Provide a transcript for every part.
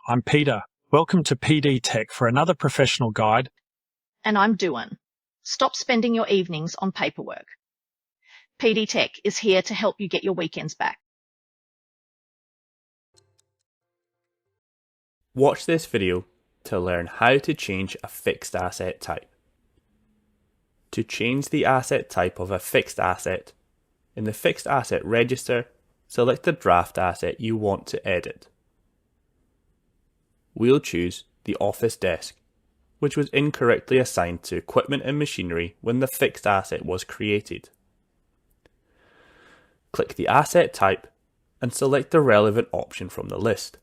I'm Peter. Welcome to PD Tech for another professional guide. And I'm Duan. Stop spending your evenings on paperwork. PD Tech is here to help you get your weekends back. Watch this video to learn how to change a fixed asset type. To change the asset type of a fixed asset, in the Fixed Asset Register, select the draft asset you want to edit. We'll choose the office desk, which was incorrectly assigned to equipment and machinery when the fixed asset was created. Click the asset type and select the relevant option from the list.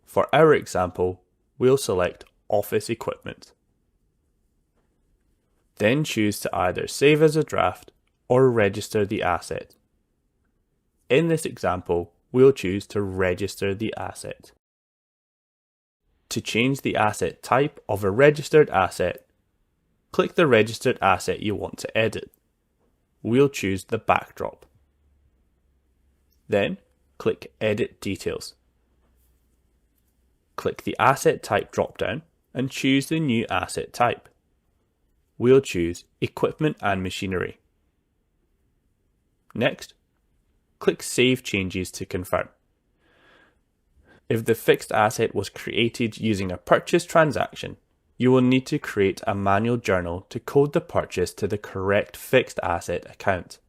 For our example, we'll select Office Equipment. Then choose to either save as a draft or register the asset. In this example, we'll choose to register the asset. To change the asset type of a registered asset, click the registered asset you want to edit. We'll choose the backdrop. Then, click Edit Details. Click the Asset Type drop-down and choose the new asset type. We'll choose Equipment and Machinery. Next, click Save Changes to confirm. If the fixed asset was created using a purchase transaction, you will need to create a manual journal to code the purchase to the correct fixed asset account.